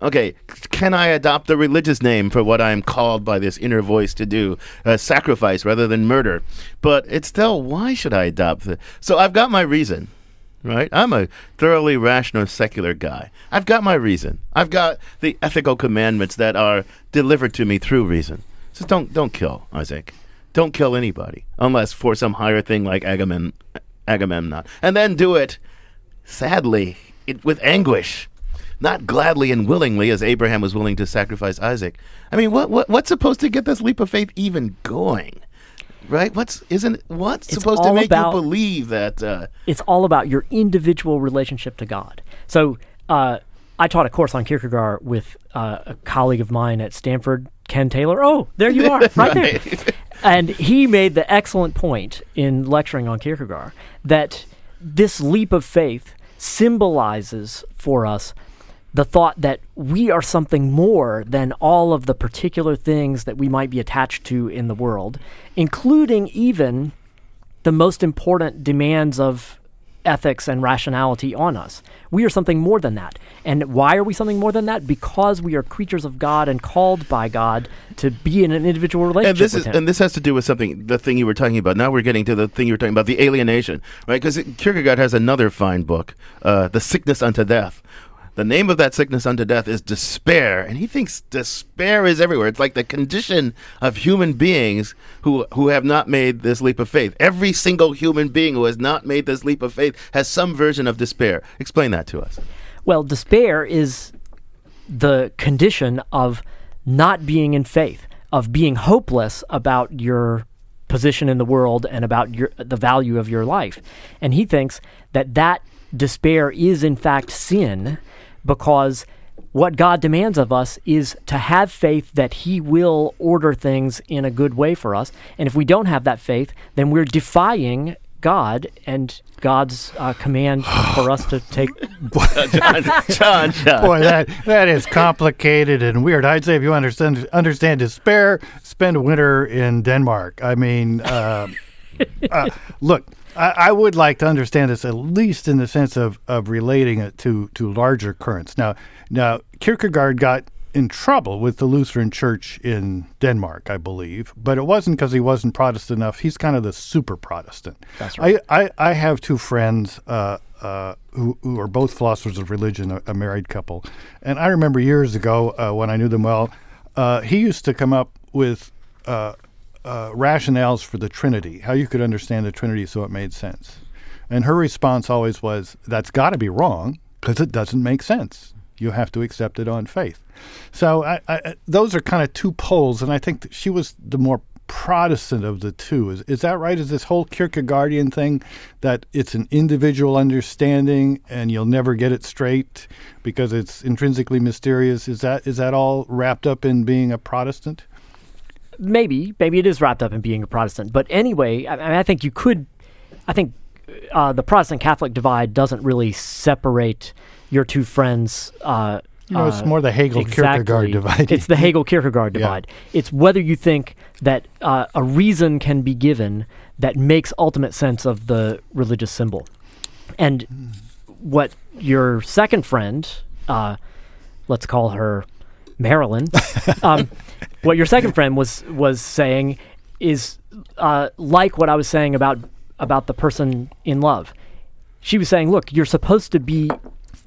Okay, can I adopt the religious name for what I'm called by this inner voice to do? Sacrifice rather than murder. But it's still, why should I adopt the... So I've got my reason, right? I'm a thoroughly rational, secular guy. I've got my reason. I've got the ethical commandments that are delivered to me through reason. So don't kill, Isaac. Don't kill anybody, unless for some higher thing like Agamemnon. And then do it, sadly, with anguish. Not gladly and willingly, as Abraham was willing to sacrifice Isaac. I mean, what's supposed to get this leap of faith even going? Right? What's supposed to make you believe that? It's all about your individual relationship to God. So I taught a course on Kierkegaard with a colleague of mine at Stanford, Ken Taylor. Oh, there you are, right there. And he made the excellent point in lecturing on Kierkegaard that this leap of faith symbolizes for us the thought that we are something more than all of the particular things that we might be attached to in the world, including even the most important demands of ethics and rationality on us. We are something more than that. And why are we something more than that? Because we are creatures of God and called by God to be in an individual relationship with Him. And this has to do with the thing you were talking about. Now we're getting to the thing you were talking about, the alienation, right? Because Kierkegaard has another fine book, The Sickness Unto Death. The name of that sickness unto death is despair, and he thinks despair is everywhere. It's like the condition of human beings who have not made this leap of faith. Every single human being who has not made this leap of faith has some version of despair. Explain that to us. Well, despair is the condition of not being in faith, of being hopeless about your position in the world and about the value of your life. And he thinks that despair is in fact sin, because what God demands of us is to have faith that He will order things in a good way for us. And if we don't have that faith, then we're defying God and God's command for us to take... John. Boy, that is complicated and weird. I'd say if you understand despair, spend a winter in Denmark. I mean, look... I would like to understand this at least in the sense of relating it to larger currents. Now Kierkegaard got in trouble with the Lutheran Church in Denmark, I believe, but it wasn't because he wasn't Protestant enough. He's kind of the super Protestant. That's right. I have two friends who are both philosophers of religion, a married couple, and I remember years ago when I knew them well, he used to come up with rationales for the Trinity, how you could understand the Trinity so it made sense. And her response always was, that's got to be wrong because it doesn't make sense. You have to accept it on faith. So those are kind of two poles, and I think that she was the more Protestant of the two. Is that right? Is this whole Kierkegaardian thing that it's an individual understanding and you'll never get it straight because it's intrinsically mysterious? Is that all wrapped up in being a Protestant? Maybe it is wrapped up in being a Protestant. But anyway, I think the Protestant-Catholic divide doesn't really separate your two friends. It's more the Hegel-Kierkegaard divide. It's the Hegel-Kierkegaard divide. Yeah. It's whether you think that a reason can be given that makes ultimate sense of the religious symbol. And what your second friend, let's call her Marilyn, what your second friend was saying is like what I was saying about the person in love. She was saying, look, you're supposed to be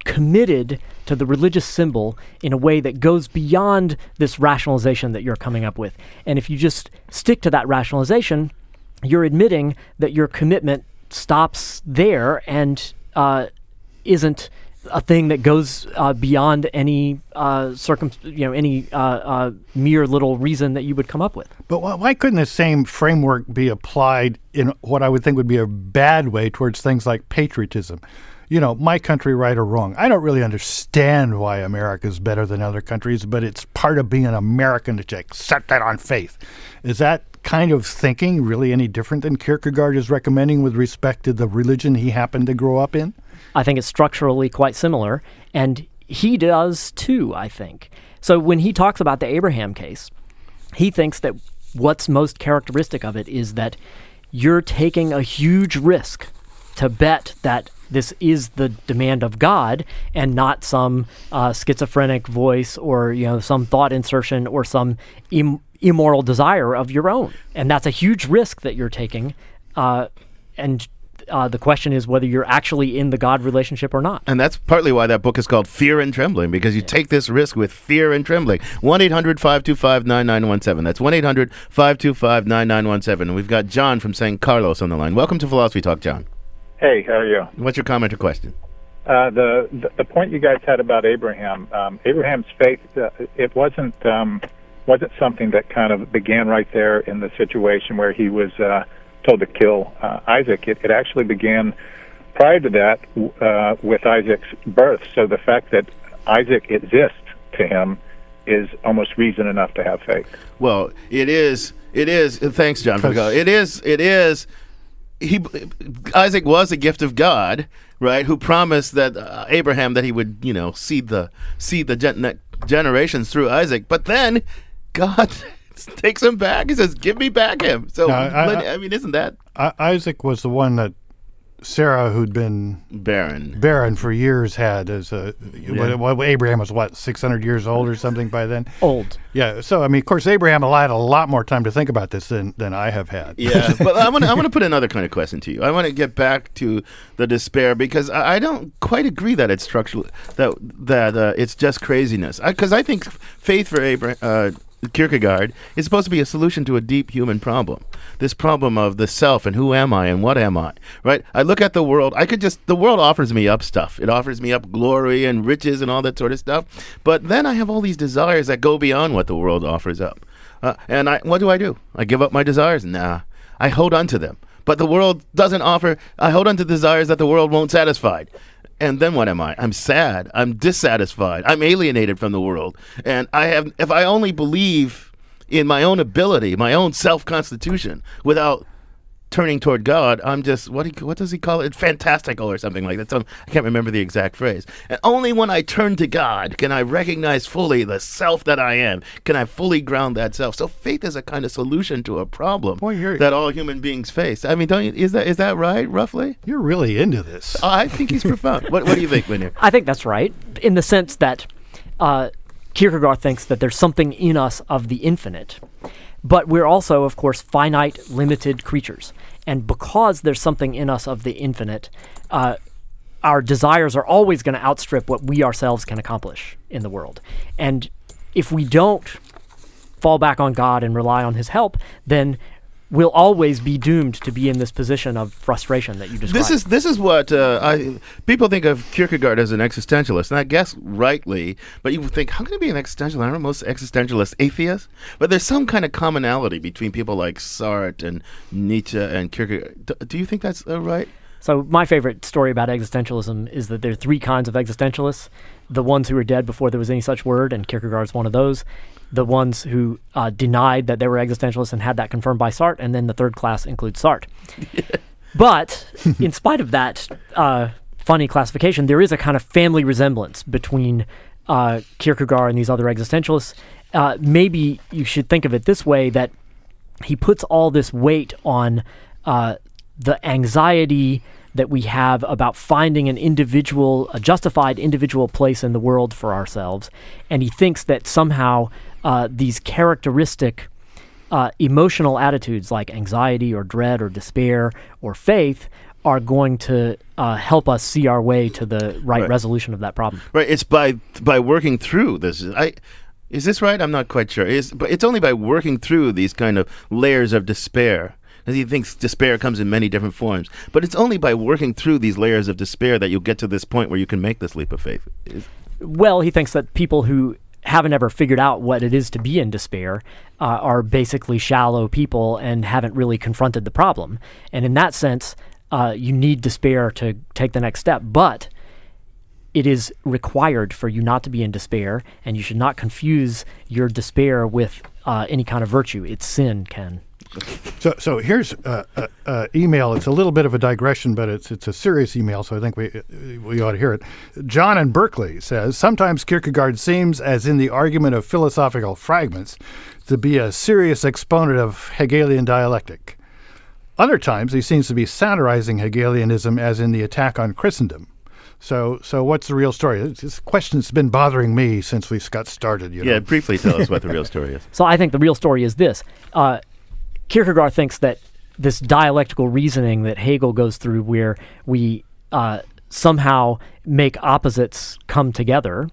committed to the religious symbol in a way that goes beyond this rationalization that you're coming up with. And if you just stick to that rationalization, you're admitting that your commitment stops there and isn't a thing that goes beyond any mere little reason that you would come up with. But why couldn't the same framework be applied in what I would think would be a bad way towards things like patriotism? My country, right or wrong. I don't really understand why America is better than other countries, but it's part of being an American to accept that on faith. Is that kind of thinking really any different than Kierkegaard is recommending with respect to the religion he happened to grow up in? I think it's structurally quite similar, and he does too, I think. So when he talks about the Abraham case, he thinks that what's most characteristic of it is that you're taking a huge risk to bet that this is the demand of God and not some schizophrenic voice or some thought insertion or some immoral desire of your own. And that's a huge risk that you're taking. And the question is whether you're actually in the God relationship or not. And that's partly why that book is called Fear and Trembling, because you take this risk with fear and trembling. 1-800-525-9917. That's 1-800-525-9917. And we've got John from St. Carlos on the line. Welcome to Philosophy Talk, John. Hey, how are you? What's your comment or question? The point you guys had about Abraham, Abraham's faith, it wasn't something that kind of began right there in the situation where he was told to kill Isaac. It actually began prior to that with Isaac's birth. So the fact that Isaac exists to him is almost reason enough to have faith. Well, it is. Thanks, John. It is. Isaac was a gift of God, right? Who promised that Abraham that he would, seed the generations through Isaac. But then God takes him back. He says, "Give me back him." So I mean, isn't that Isaac was the one that Sarah, who'd been barren for years, had as a Abraham was 600 years old or something by then. Old. Yeah. So I mean, of course, Abraham had a lot more time to think about this than I have had. Yeah. But I want to put another kind of question to you. I want to get back to the despair because I don't quite agree that it's structural, that it's just craziness. Because I think faith for Kierkegaard is supposed to be a solution to a deep human problem. This problem of the self and who am I and what am I, right? I look at the world. The world offers me up stuff. It offers me up glory and riches and all that sort of stuff. But then I have all these desires that go beyond what the world offers up. And what do? I give up my desires? Nah. I hold on to them. But the world doesn't offer. I hold on to desires that the world won't satisfy. And then what am I? I'm sad. I'm dissatisfied. I'm alienated from the world. And if I only believe in my own ability, my own self-constitution, without turning toward God, I'm just, what does he call it? Fantastical or something like that. I can't remember the exact phrase. And only when I turn to God can I recognize fully the self that I am. Can I fully ground that self? So faith is a kind of solution to a problem that all human beings face. I mean, is that right, roughly? You're really into this. I think he's profound. What do you think, Lanier? I think that's right, in the sense that Kierkegaard thinks that there's something in us of the infinite. But we're also, of course, finite, limited creatures. And because there's something in us of the infinite, our desires are always going to outstrip what we ourselves can accomplish in the world. And if we don't fall back on God and rely on his help, then we'll always be doomed to be in this position of frustration that you described. This is what people think of Kierkegaard as an existentialist, and I guess rightly, but you think, how can he be an existentialist? Aren't most existentialists atheists? But there's some kind of commonality between people like Sartre and Nietzsche and Kierkegaard. Do you think that's right? So my favorite story about existentialism is that there are three kinds of existentialists. The ones who were dead before there was any such word, and Kierkegaard's one of those. The ones who denied that they were existentialists and had that confirmed by Sartre, and then the third class includes Sartre. But in spite of that funny classification, there is a kind of family resemblance between Kierkegaard and these other existentialists. Maybe you should think of it this way, that he puts all this weight on the anxiety that we have about finding a justified individual place in the world for ourselves. And he thinks that somehow these characteristic emotional attitudes like anxiety or dread or despair or faith are going to help us see our way to the right resolution of that problem. Right. It's by working through this. Is this right? I'm not quite sure. But it's only by working through these kind of layers of despair. Because he thinks despair comes in many different forms. But it's only by working through these layers of despair that you'll get to this point where you can make this leap of faith. Well, he thinks that people who haven't ever figured out what it is to be in despair are basically shallow people and haven't really confronted the problem. And in that sense, you need despair to take the next step. But it is required for you not to be in despair, and you should not confuse your despair with any kind of virtue. It's sin, Ken. So here's email. It's a little bit of a digression, but it's a serious email, so I think we ought to hear it. John in Berkeley says, sometimes Kierkegaard seems, as in the argument of philosophical fragments, to be a serious exponent of Hegelian dialectic. Other times, he seems to be satirizing Hegelianism, as in the attack on Christendom. So what's the real story? This question's been bothering me since we got started. Yeah, briefly tell us what the real story is. So I think the real story is this. Kierkegaard thinks that this dialectical reasoning that Hegel goes through, where we somehow make opposites come together,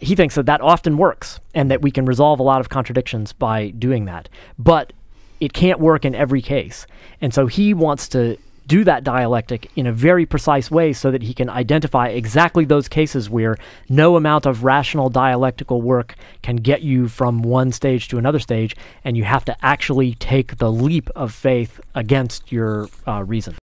he thinks that often works and that we can resolve a lot of contradictions by doing that. But it can't work in every case. And so he wants to do that dialectic in a very precise way so that he can identify exactly those cases where no amount of rational dialectical work can get you from one stage to another stage, and you have to actually take the leap of faith against your reason.